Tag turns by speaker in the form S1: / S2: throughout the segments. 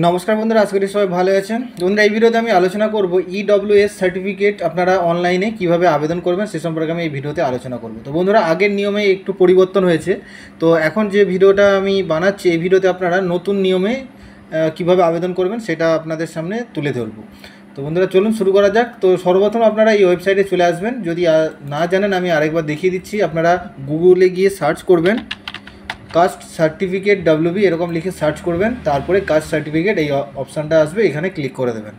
S1: নমস্কার বন্ধুরা, আশা করি সবাই ভালো আছেন। বন্ধুরা, এই ভিডিওতে আমি আলোচনা করব EWS সার্টিফিকেট আপনারা অনলাইনে কিভাবে আবেদন করবেন সে সম্পর্কে আমি এই ভিডিওতে আলোচনা করব। তো বন্ধুরা, আগের নিয়মে একটু পরিবর্তন হয়েছে। তো এখন যে ভিডিওটা আমি বানাচ্ছি এই ভিডিওতে আপনারা নতুন নিয়মে কিভাবে আবেদন করবেন সেটা আপনাদের সামনে তুলে ধরব। তো বন্ধুরা, চলুন শুরু করা যাক। তো সর্বপ্রথম আপনারা এই ওয়েবসাইটে চলে আসবেন। যদি না জানেন আমি আরেকবার দেখিয়ে দিচ্ছি। আপনারা গুগলে গিয়ে সার্চ করবেন কাস্ট সার্টিফিকেট WB এরকম লিখে সার্চ করবেন, তারপরে কাস্ট সার্টিফিকেট এই অপশানটা আসবে, এখানে ক্লিক করে দেবেন।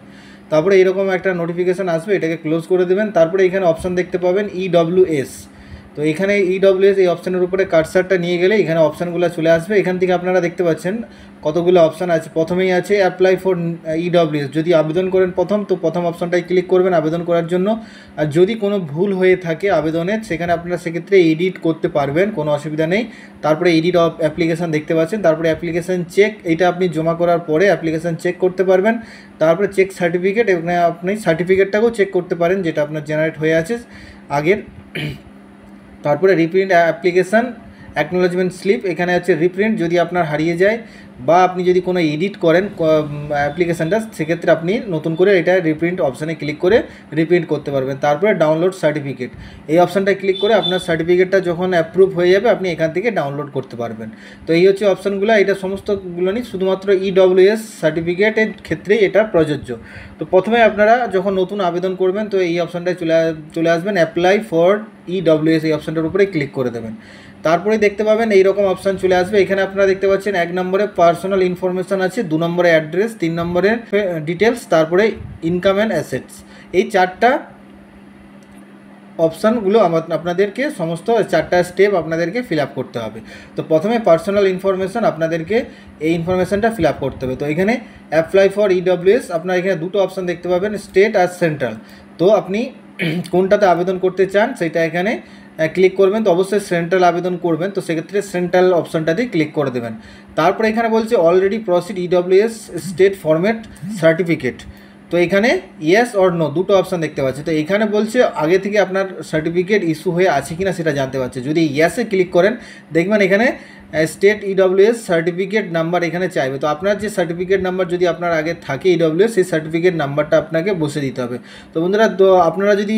S1: তারপরে এরকম একটা নোটিফিকেশান আসবে, এটাকে ক্লোজ করে দেবেন। তারপরে এখানে অপশান দেখতে পাবেন EWS। তো এখানে EWS এই অপশানের উপরে কার্সারটা নিয়ে গেলে এখানে অপশানগুলো চলে আসবে। এখান থেকে আপনারা দেখতে পাচ্ছেন কতগুলো অপশান আছে। প্রথমেই আছে অ্যাপ্লাই ফর EWS। যদি আবেদন করেন তো প্রথম অপশানটাই ক্লিক করবেন আবেদন করার জন্য। আর যদি কোনো ভুল হয়ে থাকে আবেদনের, সেখানে আপনারা সেক্ষেত্রে এডিট করতে পারবেন, কোনো অসুবিধা নেই। তারপরে এডিট অ্যাপ্লিকেশান দেখতে পাচ্ছেন। তারপরে অ্যাপ্লিকেশান চেক, এইটা আপনি জমা করার পরে অ্যাপ্লিকেশান চেক করতে পারবেন। তারপরে চেক সার্টিফিকেট, এখানে আপনি সার্টিফিকেটটাকেও চেক করতে পারেন যেটা আপনার জেনারেট হয়ে আছে আগের। তারপরে রিপ্রিন্ট অ্যাপ্লিকেশান অ্যাকনোলেজমেন্ট স্লিপ, এখানে আছে রিপ্রিন্ট যদি আপনার হারিয়ে যায় বা আপনি যদি কোনো এডিট করেন অ্যাপ্লিকেশানটা, সেক্ষেত্রে আপনি নতুন করে এটা রিপ্রিন্ট অপশানে ক্লিক করে রিপ্রিন্ট করতে পারবেন। তারপরে ডাউনলোড সার্টিফিকেট, এই অপশানটায় ক্লিক করে আপনার সার্টিফিকেটটা যখন অ্যাপ্রুভ হয়ে যাবে আপনি এখান থেকে ডাউনলোড করতে পারবেন। তো এই হচ্ছে অপশানগুলো। এটা সমস্তগুলো নিয়ে শুধুমাত্র EWS সার্টিফিকেটের ক্ষেত্রেই এটা প্রযোজ্য। তো প্রথমে আপনারা যখন নতুন আবেদন করবেন তো এই অপশানটায় চলে আসবেন, অ্যাপ্লাই ফর EWS এই অপশানটার উপরে ক্লিক করে দেবেন। তারপরে দেখতে পাবেন এইরকম অপশান চলে আসবে। এখানে আপনারা দেখতে পাচ্ছেন 1 নম্বরে পার্সোনাল ইনফরমেশান আছে, 2 নম্বরে অ্যাড্রেস, 3 নম্বরে ডিটেলস, তারপরে ইনকাম অ্যান্ড অ্যাসেটস। এই 4টা অপশানগুলো আপনাদেরকে সমস্ত 4টা স্টেপ আপনাদেরকে ফিল আপ করতে হবে। তো প্রথমে পার্সোনাল ইনফরমেশান, আপনাদেরকে এই ইনফরমেশানটা ফিল আপ করতে হবে। তো এখানে অ্যাপ্লাই ফর EWS আপনারা এখানে দুটো অপশান দেখতে পাবেন, স্টেট আর সেন্ট্রাল। তো আপনি কোনটাতে আবেদন করতে চান সেটা এখানে ক্লিক করবেন। তো অবশ্যই সেন্ট্রাল আবেদন করবেন, তো সেক্ষেত্রে সেন্ট্রাল অপশানটাতেই ক্লিক করে দেবেন। তারপরে এখানে বলছে already proceed EWS state format certificate. তো এখানে ইয়েস অর নো দুটো অপশান দেখতে পাচ্ছি। তো এখানে বলছে আগে থেকে আপনার সার্টিফিকেট ইস্যু হয়ে আছে কিনা সেটা জানতে পারছে। যদি ইয়েসে ক্লিক করেন দেখবেন এখানে স্টেট EWS সার্টিফিকেট নাম্বার এখানে চাইবে। তো আপনার যে সার্টিফিকেট নাম্বার যদি আপনার আগে থাকে EWS, সেই সার্টিফিকেট নাম্বারটা আপনাকে বসে দিতে হবে। তো বন্ধুরা, তো আপনারা যদি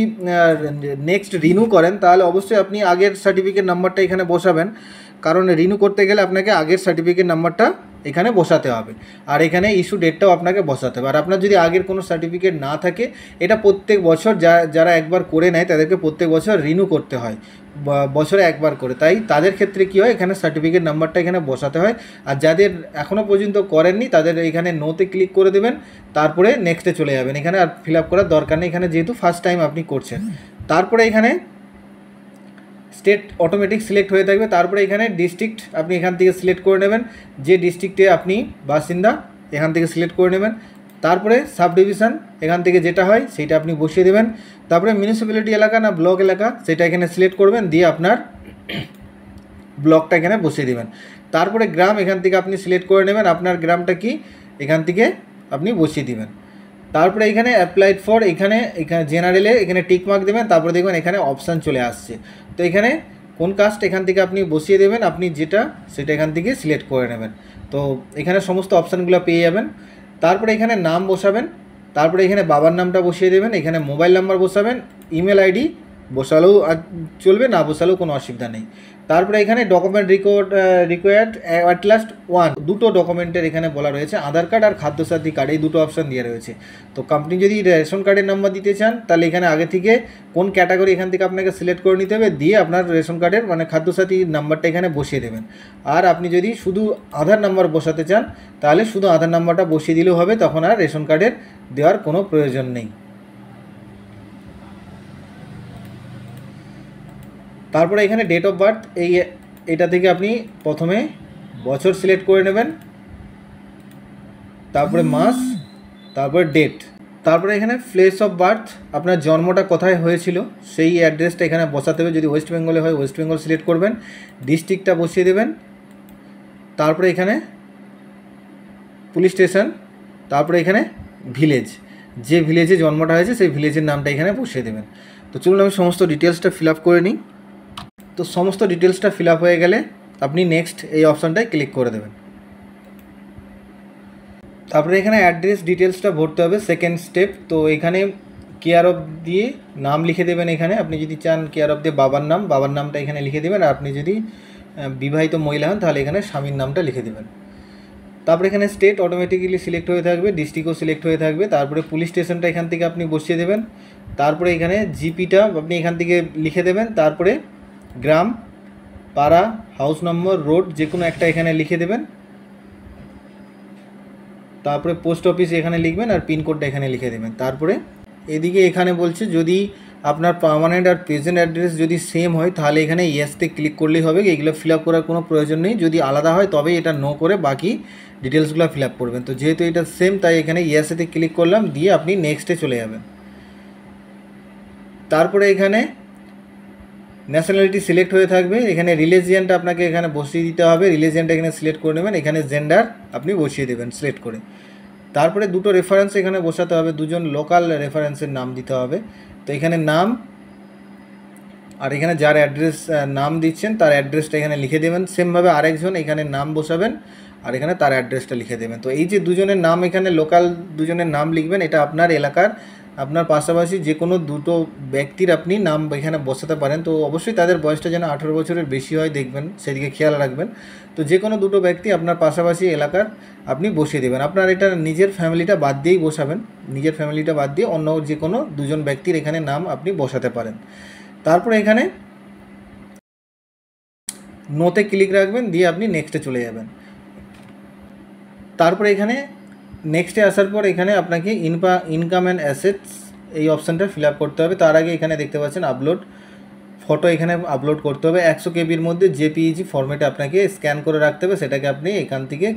S1: নেক্সট রিনিউ করেন তাহলে অবশ্যই আপনি আগের সার্টিফিকেট নাম্বারটা এখানে বসাবেন, কারণ রিনিউ করতে গেলে আপনাকে আগের সার্টিফিকেট নাম্বারটা এখানে বসাতে হবে। আর এখানে ইস্যু ডেটটাও আপনাকে বসাতে হবে। আর আপনার যদি আগের কোনো সার্টিফিকেট না থাকে, এটা প্রত্যেক বছর যারা একবার করে নেয় তাদেরকে প্রত্যেক বছর রিনিউ করতে হয়, বছরে একবার করে। তাই তাদের ক্ষেত্রে কী হয়, এখানে সার্টিফিকেট নাম্বারটা এখানে বসাতে হয়। আর যাদের এখনও পর্যন্ত করেননি তাদের এখানে নোতে ক্লিক করে দেবেন, তারপরে নেক্সটে চলে যাবেন। এখানে আর ফিল আপ করার দরকার নেই, এখানে যেহেতু ফার্স্ট টাইম আপনি করছেন। তারপরে এখানে স্টেট অটোমেটিক সিলেক্ট হয়ে থাকবে। তারপরে এখানে ডিস্ট্রিক্ট আপনি এখান থেকে সিলেক্ট করে নেবেন, যে ডিস্ট্রিক্টে আপনি বাসিন্দা এখান থেকে সিলেক্ট করে নেবেন। তারপরে সাব ডিভিশন এখান থেকে যেটা হয় সেইটা আপনি বসিয়ে দেবেন। তারপরে মিউনিসিপ্যালিটি এলাকা না ব্লক এলাকা সেটা এখানে সিলেক্ট করবেন, দিয়ে আপনার ব্লকটা এখানে বসিয়ে দেবেন। তারপরে গ্রাম এখান থেকে আপনি সিলেক্ট করে নেবেন, আপনার গ্রামটা কি এখান থেকে আপনি বসিয়ে দেবেন। তারপরে এখানে অ্যাপ্লাইড ফর, এখানে জেনারেলে এখানে টিক মার্ক দেবেন। তারপরে দেখবেন এখানে অপশান চলে আসছে। তো এখানে কোন কাস্ট এখান থেকে আপনি বসিয়ে দেবেন, আপনি যেটা সেটা এখান থেকে সিলেক্ট করে নেবেন। তো এখানে সমস্ত অপশানগুলো পেয়ে যাবেন। তারপরে এখানে নাম বসাবেন, তারপরে এখানে বাবার নামটা বসিয়ে দেবেন, এখানে মোবাইল নাম্বার বসাবেন, ইমেল আইডি বসালেও চলবে, না বসালেও কোনো অসুবিধা নেই। তারপরে এখানে ডকুমেন্ট রিকোয়ার্ড অ্যাট লাস্ট 1 দুটো ডকুমেন্টের এখানে বলা রয়েছে, আধার কার্ড আর খাদ্যসাথী কার্ড, এই দুটো অপশান দিয়ে রয়েছে। তো আপনি যদি রেশন কার্ডের নাম্বার দিতে চান তাহলে এখানে আগে থেকে কোন ক্যাটাগরি এখান থেকে আপনাকে সিলেক্ট করে নিতে হবে, দিয়ে আপনার রেশন কার্ডের মানে খাদ্যসাথী নাম্বারটা এখানে বসিয়ে দেবেন। আর আপনি যদি শুধু আধার নাম্বার বসাতে চান তাহলে শুধু আধার নাম্বারটা বসিয়ে দিলেও হবে, তখন আর রেশন কার্ডের দেওয়ার কোনো প্রয়োজন নেই। তারপরে এখানে ডেট অফ বার্থ, এটা থেকে আপনি প্রথমে বছর সিলেক্ট করে নেবেন, তারপরে মাস, তারপরে ডেট। তারপরে এখানে প্লেস অফ বার্থ, আপনার জন্মটা কোথায় হয়েছিল সেই অ্যাড্রেসটা এখানে বসাতে হবে। যদি ওয়েস্ট বেঙ্গলে হয় ওয়েস্ট বেঙ্গল সিলেক্ট করবেন, ডিস্ট্রিক্টটা বসিয়ে দেবেন। তারপরে এখানে পুলিশ স্টেশন, তারপরে এখানে ভিলেজ, যে ভিলেজে জন্মটা হয়েছে সেই ভিলেজের নামটা এখানে বসিয়ে দেবেন। তো চলুন আমি সমস্ত ডিটেলসটা ফিল আপ করে নিই। তো সমস্ত ডিটেলসটা ফিল আপ হয়ে গেলে আপনি নেক্সট এই অপশানটায় ক্লিক করে দেবেন। তারপরে এখানে অ্যাড্রেস ডিটেলসটা ভরতে হবে, সেকেন্ড স্টেপ। তো এখানে কেয়ার অফ দিয়ে নাম লিখে দেবেন। এখানে আপনি যদি চান কেয়ার অফ দিয়ে বাবার নামটা এখানে লিখে দেবেন। আর আপনি যদি বিবাহিত মহিলা হন তাহলে এখানে স্বামীর নামটা লিখে দেবেন। তারপরে এখানে স্টেট অটোমেটিক্যালি সিলেক্ট হয়ে থাকবে, ডিস্ট্রিক্টও সিলেক্ট হয়ে থাকবে। তারপরে পুলিশ স্টেশনটা এখান থেকে আপনি বসিয়ে দেবেন। তারপরে এখানে জিপিটা আপনি এখান থেকে লিখে দেবেন। তারপরে গ্রাম, পাড়া, হাউস নম্বর, রোড যে কোনো একটা এখানে লিখে দেবেন। তারপরে পোস্ট অফিস এখানে লিখবেন আর পিনকোডটা এখানে লিখে দেবেন। তারপরে এদিকে এখানে বলছে যদি আপনার পার্মানেন্ট আর প্রেজেন্ট অ্যাড্রেস যদি সেম হয় তাহলে এখানে ইয়েসতে ক্লিক করলেই হবে, এগুলো ফিল আপ করার কোনো প্রয়োজন নেই। যদি আলাদা হয় তবেই এটা নো করে বাকি ডিটেলসগুলো ফিল আপ করবেন। তো যেহেতু এটা সেম তাই এখানে ইয়েসেতে ক্লিক করলাম, দিয়ে আপনি নেক্সটে চলে যাবেন। তারপরে এখানে ন্যাশনালিটি সিলেক্ট হয়ে থাকবে, এখানে রিলিজিয়ানটা আপনাকে এখানে বসিয়ে দিতে হবে। রিলিজিয়ানটা এখানে সিলেক্ট করে নেবেন, এখানে জেন্ডার আপনি বসিয়ে দেবেন সিলেক্ট করে। তারপরে দুটো রেফারেন্স এখানে বসাতে হবে, দুজন লোকাল রেফারেন্সের নাম দিতে হবে। তো এখানে নাম আর এখানে যার অ্যাড্রেস নাম দিচ্ছেন তার অ্যাড্রেসটা এখানে লিখে দেবেন। সেমভাবে আরেকজন এখানে নাম বসাবেন আর এখানে তার অ্যাড্রেসটা লিখে দেবেন। তো এই যে দুজনের নাম এখানে লোকাল দুজনের নাম লিখবেন, এটা আপনার এলাকার আপনার পাশাপাশি যে কোনো দুটো ব্যক্তির আপনি নাম এখানে বসাতে পারেন। তো অবশ্যই তাদের বয়সটা যেন 18 বছরের বেশি হয় দেখবেন, সেদিকে খেয়াল রাখবেন। তো যে কোনো দুটো ব্যক্তি আপনার পাশাপাশি এলাকার আপনি বসিয়ে দেবেন। আপনার এটা নিজের ফ্যামিলিটা বাদ দিয়েই বসাবেন, নিজের ফ্যামিলিটা বাদ দিয়ে অন্য যে কোনো দুজন ব্যক্তির এখানে নাম আপনি বসাতে পারেন। তারপরে এখানে নোতে ক্লিক রাখবেন, দিয়ে আপনি নেক্সটে চলে যাবেন। তারপরে এখানে নেক্সটে আসার পর এখানে আপনাকে ইনকাম অ্যান্ড অ্যাসেটস এই অপশানটা ফিল আপ করতে হবে। তার আগে এখানে দেখতে পাচ্ছেন আপলোড ফটো এখানে আপলোড করতে হবে। 100 কেবির মধ্যে জেপিইজি ফরম্যাটে আপনাকে স্ক্যান করে রাখতে হবে, সেটাকে আপনি এখান থেকে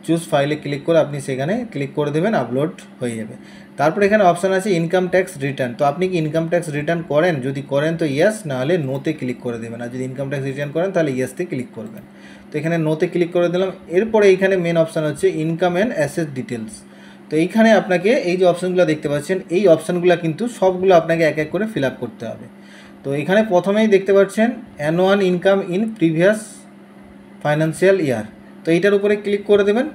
S1: চুজ ফাইলে ক্লিক করে আপনি সেখানে ক্লিক করে দেবেন, আপলোড হয়ে যাবে। তারপর এখানে অপশান আছে ইনকাম ট্যাক্স রিটার্ন। তো আপনি কি ইনকাম ট্যাক্স রিটার্ন করেন? যদি করেন তো ইয়েস, নাহলে নোতে ক্লিক করে দেবেন। আর যদি ইনকাম ট্যাক্স রিটার্ন করেন তাহলে ইয়েসতে ক্লিক করবেন। তো এখানে নোতে ক্লিক করে দিলাম। এরপরে এইখানে মেন অপশান হচ্ছে ইনকাম অ্যান্ড অ্যাসেট ডিটেলস। তো এইখানে আপনাকে এই যে অপশানগুলো দেখতে পাচ্ছেন, এই অপশানগুলো কিন্তু সবগুলো আপনাকে এক এক করে ফিল আপ করতে হবে। তো এখানে প্রথমেই দেখতে পাচ্ছেন annual income in previous financial year. তো এইটার উপরে ক্লিক করে দেবেন।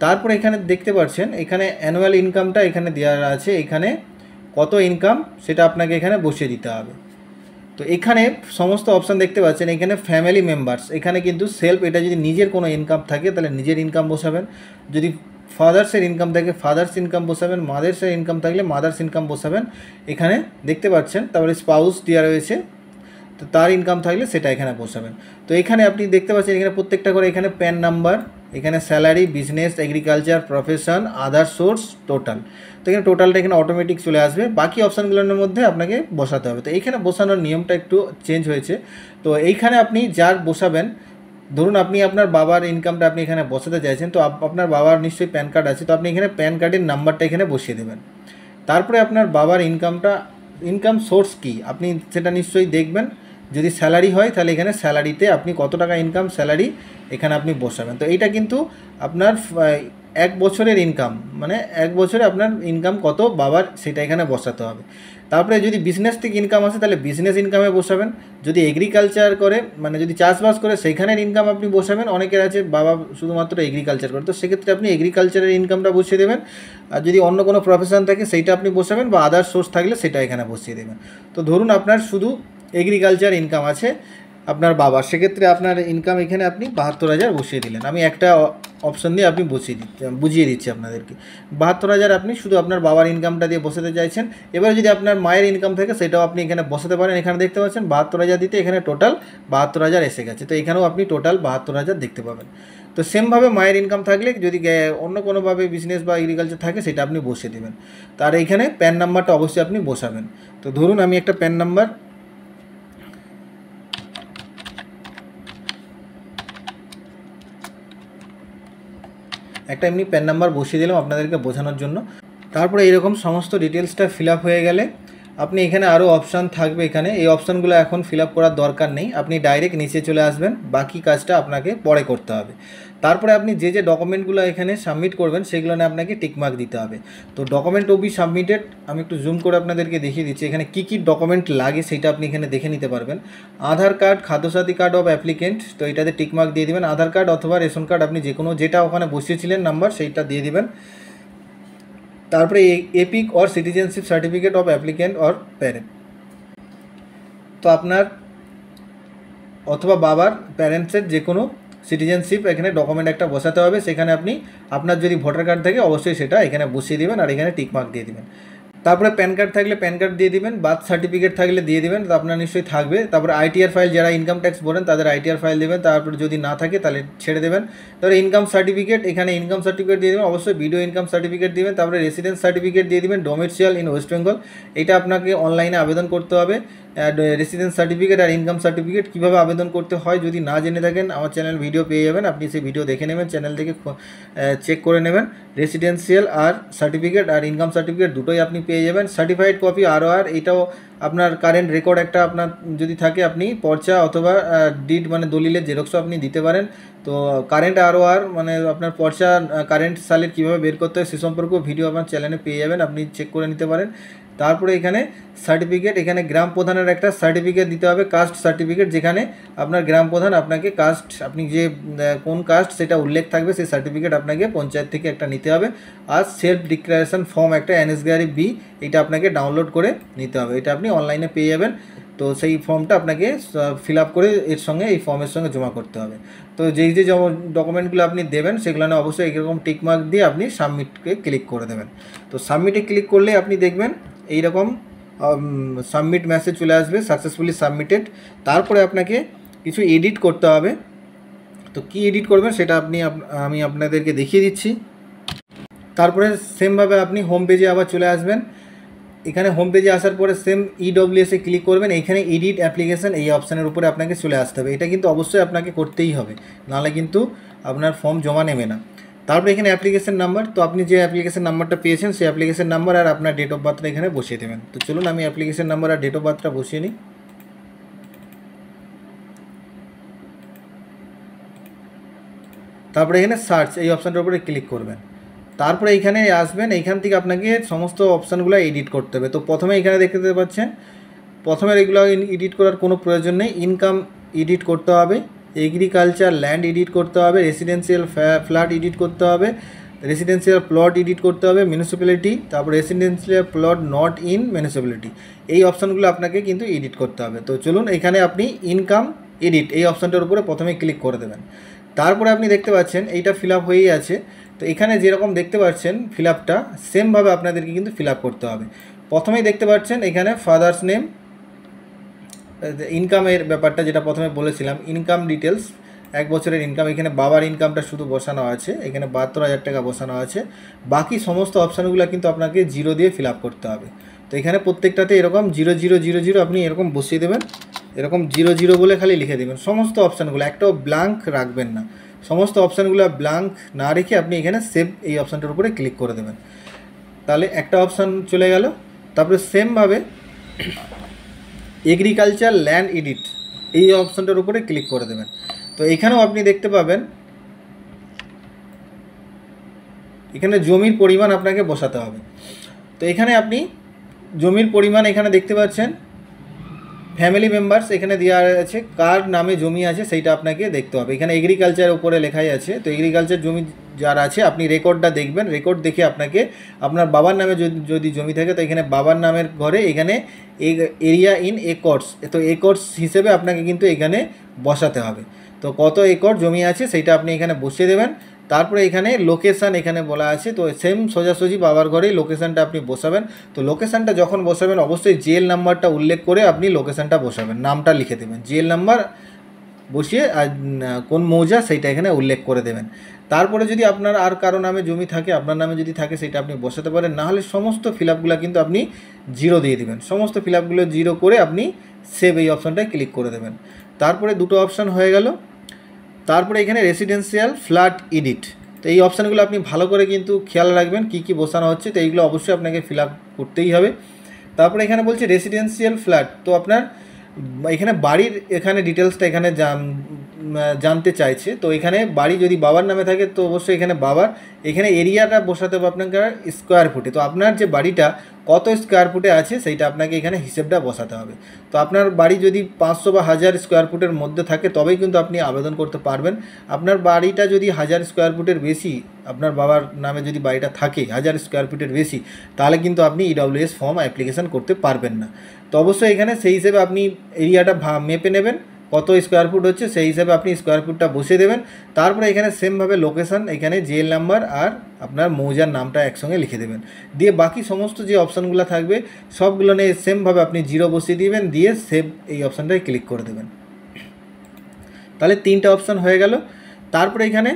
S1: তারপরে এখানে দেখতে পাচ্ছেন এখানে অ্যানুয়াল ইনকামটা এখানে দেওয়া আছে, এখানে কত ইনকাম সেটা আপনাকে এখানে বসিয়ে দিতে হবে। তো এখানে সমস্ত অপশান দেখতে পাচ্ছেন, এখানে ফ্যামিলি মেম্বার্স, এখানে কিন্তু সেলফ, এটা যদি নিজের কোনো ইনকাম থাকে তাহলে নিজের ইনকাম বসাবেন। যদি ফাদার্সের ইনকাম থাকে ফাদার্স ইনকাম বসাবেন, মাদার্সের ইনকাম থাকলে মাদার্স ইনকাম বসাবেন। এখানে দেখতে পাচ্ছেন তারপরে স্পাউস দেওয়া রয়েছে, তো তার ইনকাম থাকলে সেটা এখানে বসাবেন। তো এখানে আপনি দেখতে পাচ্ছেন এখানে প্রত্যেকটা করে এখানে প্যান নাম্বার, এখানে salary, business, agriculture, profession, other source, total. তো এখানে টোটালটা এখানে অটোমেটিক চলে আসবে, বাকি অপশানগুলোর মধ্যে আপনাকে বসাতে হবে। তো এইখানে বসানোর নিয়মটা একটু চেঞ্জ হয়েছে। তো এইখানে আপনি যার বসাবেন, ধরুন আপনি আপনার বাবার ইনকামটা আপনি এখানে বসাতে চাইছেন, তো আপনার বাবার নিশ্চয়ই প্যান কার্ড আছে, তো আপনি এখানে প্যান কার্ডের নাম্বারটা এখানে বসিয়ে দেবেন। তারপরে আপনার বাবার ইনকাম সোর্স কী আপনি সেটা নিশ্চয়ই দেখবেন। যদি স্যালারি হয় তাহলে এখানে স্যালারিতে আপনি কত টাকা ইনকাম স্যালারি এখানে আপনি বসাবেন। তো এইটা কিন্তু আপনার 1 বছরের ইনকাম, মানে 1 বছরে আপনার ইনকাম কত বাবার সেটা এখানে বসাতে হবে। তারপরে যদি বিজনেস থেকে ইনকাম আসে তাহলে বিজনেস ইনকামে বসাবেন। যদি এগ্রিকালচার করে, মানে যদি চাষবাস করে সেইখানের ইনকাম আপনি বসাবেন। অনেকের আছে বাবা শুধুমাত্র এগ্রিকালচার করে, তো সেক্ষেত্রে আপনি এগ্রিকালচারের ইনকামটা বসিয়ে দেবেন। আর যদি অন্য কোনো প্রফেশন থাকে সেইটা আপনি বসাবেন, বা আদার সোর্স থাকলে সেটা এখানে বসিয়ে দেবেন। তো ধরুন আপনার শুধু এগ্রিকালচার ইনকাম আছে আপনার বাবার, সেক্ষেত্রে আপনার ইনকাম এখানে আপনি 72,000 বসিয়ে দিলেন। আমি একটা অপশন দিয়ে আপনি বুঝিয়ে দিচ্ছি আপনাদেরকে। 72,000 আপনি শুধু আপনার বাবার ইনকামটা দিয়ে বসাতে চাইছেন। এবার যদি আপনার মায়ের ইনকাম থাকে সেটাও আপনি এখানে বসাতে পারেন। এখানে দেখতে পাচ্ছেন 72,000 দিতে এখানে টোটাল 72,000 এসে গেছে। তো এখানেও আপনি টোটাল 72,000 দেখতে পাবেন। তো সেমভাবে মায়ের ইনকাম থাকলে যদি অন্য কোনোভাবে বিজনেস বা এগ্রিকালচার থাকে সেটা আপনি বসিয়ে দেবেন। তার এইখানে প্যান নাম্বারটা অবশ্যই আপনি বসাবেন। তো ধরুন আমি একটা প্যান নাম্বার এমনি প্যান নাম্বার বসিয়ে দিলাম আপনাদেরকে বোঝানোর জন্য। তারপরে এরকম সমস্ত ডিটেলসটা ফিল আপ হয়ে গেলে আপনি এখানে আরও অপশান থাকবে, এখানে এই অপশানগুলো এখন ফিল আপ করার দরকার নেই, আপনি ডাইরেক্ট নিচে চলে আসবেন, বাকি কাজটা আপনাকে পরে করতে হবে। তারপরে আপনি যে ডকুমেন্টগুলো এখানে সাবমিট করবেন সেগুলো নিয়ে আপনাকে টিকমার্ক দিতে হবে। তো ডকুমেন্ট টু বি সাবমিটেড আমি একটু জুম করে আপনাদেরকে দেখিয়ে দিচ্ছি, এখানে কী কী ডকুমেন্ট লাগে সেটা আপনি এখানে দেখে নিতে পারবেন। Aadhaar card, Khadyasathi card of applicant, তো এটাতে টিকমার্ক দিয়ে দেবেন। আধার কার্ড অথবা রেশন কার্ড আপনি যে কোনো যেটা ওখানে বসিয়েছিলেন নাম্বার সেইটা দিয়ে দেবেন। তারপরে epic or citizenship certificate of applicant or parent, তো আপনার অথবা বাবার প্যারেন্টসের যে কোনো সিটিজেনশিপ এখানে ডকুমেন্ট একটা বসাতে হবে। সেখানে আপনি আপনার যদি ভোটার কার্ড থাকে অবশ্যই সেটা এখানে বসিয়ে দেবেন আর এখানে টিকমার্ক দিয়ে দেবেন। তারপরে প্যান কার্ড থাকলে প্যান কার্ড দিয়ে দিবেন, বার্থ সার্টিফিকেট থাকলে দিয়ে দিবেন, তো আপনার নিশ্চয়ই থাকবে। তারপরে আইটিআর ফাইল, যারা ইনকাম ট্যাক্স ভরেন তাদের আইটিআর ফাইল দেবেন, তারপরে যদি না থাকে তাহলে ছেড়ে দেবেন। তারপরে ইনকাম সার্টিফিকেট, এখানে ইনকাম সার্টিফিকেট দিয়ে দেবেন, অবশ্যই ভিডিও ইনকাম সার্টিফিকেট দিবেন। তারপরে রেসিডেন্স সার্টিফিকেট দিয়ে দিবেন, ডোমিসাইল ইন ওয়েস্ট বেঙ্গল, এটা আপনাকে অনলাইনে আবেদন করতে হবে। রেসিডেন্স সার্টিফিকেট আর ইনকাম সার্টিফিকেট কীভাবে আবেদন করতে হয় যদি না জেনে থাকেন, আমার চ্যানেল ভিডিও পেয়ে যাবেন, আপনি সেই ভিডিও দেখে নেবেন, চ্যানেল থেকে চেক করে নেবেন। রেসিডেন্সিয়াল আর সার্টিফিকেট আর ইনকাম সার্টিফিকেট দুটোই আপনি পেয়ে যাবেন। সার্টিফাইড কপি ROR, এটাও আপনার কারেন্ট রেকর্ড একটা আপনার যদি থাকে আপনি পর্চা অথবা ডিড মানে দলিলের জেরক্সও আপনি দিতে পারেন। তো কারেন্ট ROR মানে আপনার পর্চা কারেন্ট সালের কীভাবে বের করতে হয় সে সম্পর্কেও ভিডিও আপনার চ্যানেলে পেয়ে যাবেন, আপনি চেক করে নিতে পারেন। তারপরে এখানে সার্টিফিকেট, এখানে গ্রাম প্রধানের একটা সার্টিফিকেট দিতে হবে, কাস্ট সার্টিফিকেট, যেখানে আপনার গ্রাম প্রধান আপনাকে কাস্ট, আপনি যে কোন কাস্ট সেটা উল্লেখ থাকবে, সেই সার্টিফিকেট আপনাকে পঞ্চায়েত থেকে একটা নিতে হবে। আর সেলফ ডিক্লারেশন ফর্ম একটা NSGRB B, এটা আপনাকে ডাউনলোড করে নিতে হবে, এটা আপনি অনলাইনে পেয়ে যাবেন। তো সেই ফর্মটা আপনাকে ফিল আপ করে এর সঙ্গে এই ফর্মের সঙ্গে জমা করতে হবে। তো যেই যে ডকুমেন্টগুলো আপনি দেবেন সেগুলো অবশ্যই এরকম টিকমার্ক দিয়ে আপনি সাবমিটকে ক্লিক করে দেবেন। তো সাবমিটে ক্লিক করলে আপনি দেখবেন এইরকম সাবমিট মেসেজ চলে আসবে, সাকসেসফুলি সাবমিটেড। তারপরে আপনাকে কিছু এডিট করতে হবে। তো কি এডিট করবেন সেটা আমি আপনাদেরকে দেখিয়ে দিচ্ছি। তারপরে সেমভাবে আপনি হোম পেজে আবার চলে আসবেন। এখানে হোম পেজে আসার পরে সেম EWS এ ক্লিক করবেন, এখানে এডিট অ্যাপ্লিকেশান এই অপশানের উপরে আপনাকে চলে আসতে হবে। এটা কিন্তু অবশ্যই আপনাকে করতেই হবে, নাহলে কিন্তু আপনার ফর্ম জমা নেবে না। তারপরে এখানে অ্যাপ্লিকেশন নাম্বার, তো আপনি যে অ্যাপ্লিকেশন নাম্বারটা পেয়েছেন সেই অ্যাপ্লিকেশন নাম্বার আর আপনার ডেট অফ বার্থটা এখানে বসিয়ে দেবেন। তো চলুন আমি অ্যাপ্লিকেশন নাম্বার আর ডেট অফ বার্থটা বসিয়ে নিই। তারপরে এখানে সার্চ এই অপশানটার উপরে ক্লিক করবেন। তারপরে এইখানে আসবেন, এইখান থেকে আপনাকে সমস্ত অপশানগুলো এডিট করতে হবে। তো প্রথমে এখানে দেখতে পাচ্ছেন, প্রথমে এগুলো এডিট করার কোনো প্রয়োজন নেই। ইনকাম এডিট করতে হবে, এগ্রিকালচার ল্যান্ড এডিট করতে হবে, রেসিডেন্সিয়াল ফ্ল্যাট এডিট করতে হবে, রেসিডেন্সিয়াল প্লট এডিট করতে হবে, মিউনিসিপ্যালিটি, তারপর residential plot not in municipality, এই অপশানগুলো আপনাকে কিন্তু এডিট করতে হবে। তো চলুন এখানে আপনি ইনকাম এডিট এই অপশানটার উপরে প্রথমে ক্লিক করে দেবেন। তারপরে আপনি দেখতে পাচ্ছেন এইটা ফিল আপ হয়েই আছে। তো এখানে যেরকম দেখতে পাচ্ছেন ফিল আপটা সেমভাবে আপনাদেরকে কিন্তু ফিল আপ করতে হবে। প্রথমেই দেখতে পাচ্ছেন এখানে ফাদার্স নেম, ইনকামের ব্যাপারটা যেটা প্রথমে বলেছিলাম, ইনকাম ডিটেলস, 1 বছরের ইনকাম, এখানে বাবার ইনকামটা শুধু বসানো আছে, এখানে 72,000 টাকা বসানো আছে। বাকি সমস্ত অপশানগুলো কিন্তু আপনাকে 0 দিয়ে ফিল আপ করতে হবে। তো এখানে প্রত্যেকটাতে এরকম 0000 আপনি এরকম বসিয়ে দেবেন, এরকম 00 বলে খালি লিখে দেবেন সমস্ত অপশানগুলো, একটাও ব্ল্যাঙ্ক রাখবেন না। সমস্ত অপশানগুলো ব্ল্যাঙ্ক না রেখে আপনি এখানে সেভ এই অপশানটার উপরে ক্লিক করে দেবেন, তাহলে একটা অপশান চলে গেল। তারপরে সেমভাবে এগ্রিকালচার ল্যান্ড এডিট এই অপশানটার উপরে ক্লিক করে দেবেন। তো এখানেও আপনি দেখতে পাবেন এখানে জমির পরিমাণ আপনাকে বসাতে হবে। তো এখানে আপনি জমির পরিমাণ এখানে দেখতে পাচ্ছেন, ফ্যামিলি মেম্বার্স এখানে দেওয়া আছে, কার নামে জমি আছে সেইটা আপনাকে দেখতে হবে। এখানে এগ্রিকালচার উপরে লেখাই আছে, তো এগ্রিকালচার জমি যার আছে আপনি রেকর্ডটা দেখবেন, রেকর্ড দেখে আপনাকে আপনার বাবার নামে যদি জমি থাকে তো এখানে বাবার নামের ঘরে এখানে এরিয়া ইন একর্স, তো একর্স হিসেবে আপনাকে কিন্তু এখানে বসাতে হবে। তো কত একর জমি আছে সেইটা আপনি এখানে বসিয়ে দেবেন। তারপরে এখানে লোকেশান এখানে বলা আছে, তো সেম সোজাসুজি বাবার ঘরেই লোকেশানটা আপনি বসাবেন। তো লোকেশানটা যখন বসাবেন অবশ্যই জিএল নাম্বারটা উল্লেখ করে আপনি লোকেশানটা বসাবেন, নামটা লিখে দেবেন, জিএল নাম্বার বসিয়ে আর কোন মৌজা সেইটা এখানে উল্লেখ করে দেবেন। তারপরে যদি আপনার আর কারো নামে জমি থাকে, আপনার নামে যদি থাকে সেটা আপনি বসাতে পারেন, নাহলে সমস্ত ফিল আপগুলো কিন্তু আপনি 0 দিয়ে দেবেন। সমস্ত ফিল আপগুলো 0 করে আপনি সেভ এই অপশানটায় ক্লিক করে দেবেন। তারপরে দুটো অপশান হয়ে গেল। তারপরে এখানে রেসিডেন্সিয়াল ফ্ল্যাট এডিট, তো এই অপশানগুলো আপনি ভালো করে কিন্তু খেয়াল রাখবেন কী কী বসানো হচ্ছে, তো এইগুলো অবশ্যই আপনাকে ফিল আপ করতেই হবে। তারপরে এখানে বলছে রেসিডেন্সিয়াল ফ্ল্যাট, তো আপনার এখানে বাড়ির এখানে ডিটেলসটা এখানে জানতে চাইছে। তো এখানে বাড়ি যদি বাবার নামে থাকে তো অবশ্যই এখানে বাবার, এখানে এরিয়াটা বসাতে হবে আপনাকে স্কোয়ার ফুটে। তো আপনার যে বাড়িটা কত স্কোয়ার ফুটে আছে সেইটা আপনাকে এখানে হিসেবটা বসাতে হবে। তো আপনার বাড়ি যদি 500 বা 1000 স্কোয়ার ফুটের মধ্যে থাকে তবেই কিন্তু আপনি আবেদন করতে পারবেন। আপনার বাড়িটা যদি 1000 স্কোয়ার ফুটের বেশি, আপনার বাবার নামে যদি বাড়িটা থাকে 1000 স্কোয়ার ফুটের বেশি, তাহলে কিন্তু আপনি EWS ফর্ম অ্যাপ্লিকেশান করতে পারবেন না। তো অবশ্যই এখানে সেই হিসেবে আপনি এরিয়াটা মেপে নেবেন, কত স্কোয়ার ফুট হচ্ছে সেই হিসাবে আপনি স্কোয়ার ফুটটা বসিয়ে দেবেন। তারপরে এখানে সেমভাবে লোকেশান, এখানে জেএল নাম্বার আর আপনার মৌজার নামটা একসঙ্গে লিখে দেবেন। দিয়ে বাকি সমস্ত যে অপশানগুলো থাকবে সবগুলো নিয়ে সেমভাবে আপনি 0 বসিয়ে দিবেন, দিয়ে সেভ এই অপশানটায় ক্লিক করে দেবেন। তাহলে 3টে অপশান হয়ে গেল। তারপরে এখানে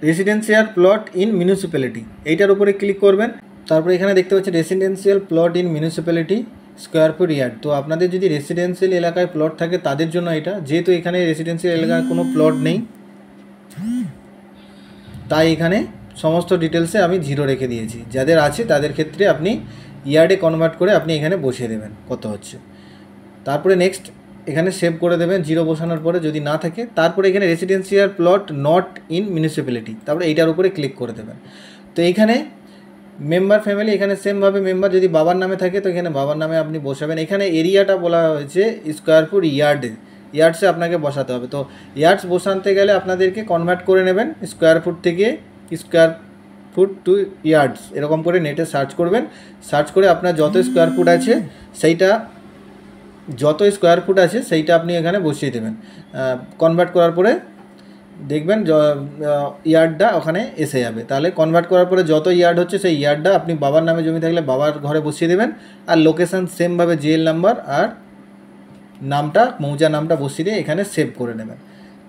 S1: রেসিডেন্সিয়াল প্লট ইন মিউনিসিপ্যালিটি এইটার উপরে ক্লিক করবেন। তারপরে এখানে দেখতে পাচ্ছেন residential plot in municipality square foot yard. তো আপনাদের যদি রেসিডেন্সিয়াল এলাকায় প্লট থাকে তাদের জন্য এটা, যেহেতু এখানে রেসিডেন্সিয়াল এলাকায় কোনো প্লট নেই তাই এখানে সমস্ত ডিটেলসে আমি 0 রেখে দিয়েছি। যাদের আছে তাদের ক্ষেত্রে আপনি ইয়ার্ডে কনভার্ট করে আপনি এখানে বসিয়ে দেবেন কত হচ্ছে। তারপরে নেক্সট এখানে সেভ করে দেবেন 0 বসানোর পরে, যদি না থাকে। তারপরে এখানে residential plot not in municipality, তারপরে এইটার উপরে ক্লিক করে দেবেন। তো এইখানে মেম্বার ফ্যামিলি, এখানে সেমভাবে মেম্বার যদি বাবার নামে থাকে তো এখানে বাবার নামে আপনি বসাবেন। এখানে এরিয়াটা বলা হয়েছে স্কোয়ার ফুট ইয়ার্ডসে আপনাকে বসাতে হবে। তো ইয়ার্ডস বসাতে গেলে আপনাদেরকে কনভার্ট করে নেবেন স্কোয়ার ফুট থেকে স্কোয়ার ফুট টু ইয়ার্ডস, এরকম করে নেটে সার্চ করবেন। সার্চ করে আপনার যত স্কোয়ার ফুট আছে সেইটা আপনি এখানে বসিয়ে দেবেন। কনভার্ট করার পরে দেখবেন ইয়ার্ডটা ওখানে এসে যাবে। তাহলে কনভার্ট করার পরে যত ইয়ার্ড হচ্ছে সেই ইয়ার্ডটা আপনি বাবার নামে জমি থাকলে বাবার ঘরে বসিয়ে দেবেন, আর লোকেশান সেমভাবে জেএল নাম্বার আর নামটা মৌজা নামটা বসিয়ে দিয়ে এখানে সেভ করে নেবেন।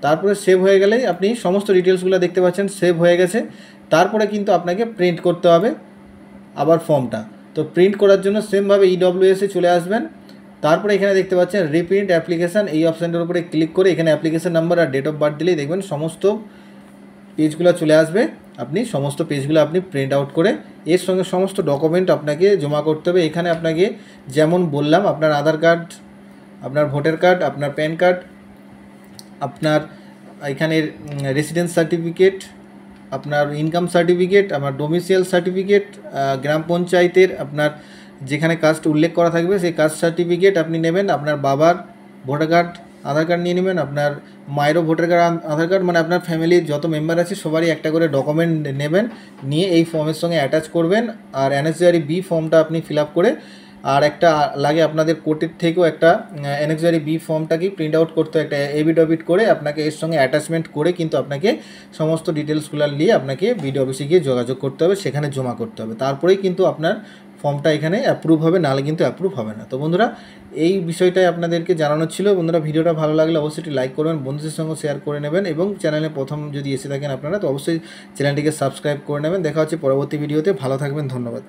S1: তারপরে সেভ হয়ে গেলেই আপনি সমস্ত ডিটেলসগুলো দেখতে পাচ্ছেন সেভ হয়ে গেছে। তারপরে কিন্তু আপনাকে প্রিন্ট করতে হবে আবার ফর্মটা। তো প্রিন্ট করার জন্য সেমভাবে EWS-এ চলে আসবেন। তারপরে এখানে দেখতে পাচ্ছেন রিপ্রিন্ট অ্যাপ্লিকেশান, এই অপশানটার উপরে ক্লিক করে এখানে অ্যাপ্লিকেশান নাম্বার আর ডেট অফ বার্থ দিলেই দেখবেন সমস্ত পেজগুলো চলে আসবে। আপনি সমস্ত পেজগুলো আপনি প্রিন্ট আউট করে এর সঙ্গে সমস্ত ডকুমেন্ট আপনাকে জমা করতে হবে। এখানে আপনাকে যেমন বললাম আপনার আধার কার্ড, আপনার ভোটার কার্ড, আপনার প্যান কার্ড, আপনার এখানে রেসিডেন্স সার্টিফিকেট, আপনার ইনকাম সার্টিফিকেট, আপনার ডোমিসাইল সার্টিফিকেট, গ্রাম পঞ্চায়েতের আপনার যেখানে কাস্ট উল্লেখ করা থাকবে সেই কাস্ট সার্টিফিকেট আপনি নেবেন, আপনার বাবার ভোটার কার্ড আধার কার্ড নিয়ে নেবেন, আপনার মায়েরও ভোটার কার্ড আধার কার্ড, মানে আপনার ফ্যামিলির যত মেম্বার আছে সবারই একটা করে ডকুমেন্ট নেবেন, নিয়ে এই ফর্মের সঙ্গে অ্যাটাচ করবেন। আর অ্যানেক্সারি বি ফর্মটা আপনি ফিল আপ করে, আর একটা লাগে আপনাদের কোর্টের থেকেও একটা অ্যানেক্সারি বি ফর্মটাকে প্রিন্ট আউট করতে, একটা এভিডেভিট করে আপনাকে এর সঙ্গে অ্যাটাচমেন্ট করে কিন্তু আপনাকে সমস্ত ডিটেলসগুলো নিয়ে আপনাকে বিডিও অফিসে গিয়ে যোগাযোগ করতে হবে, সেখানে জমা করতে হবে। তারপরেই কিন্তু আপনার ফর্মটা এখানে অ্যাপ্রুভ হবে, নাহলে কিন্তু অ্যাপ্রুভ হবে না। তো বন্ধুরা এই বিষয়টাই আপনাদেরকে জানানো ছিল। বন্ধুরা ভিডিওটা ভালো লাগলে অবশ্যই লাইক করবেন, বন্ধুদের সঙ্গে শেয়ার করে নেবেন, এবং চ্যানেলে প্রথম যদি এসে থাকেন আপনারা তো অবশ্যই চ্যানেলটিকে সাবস্ক্রাইব করে নেবেন। দেখা হচ্ছে পরবর্তী ভিডিওতে, ভালো থাকবেন, ধন্যবাদ।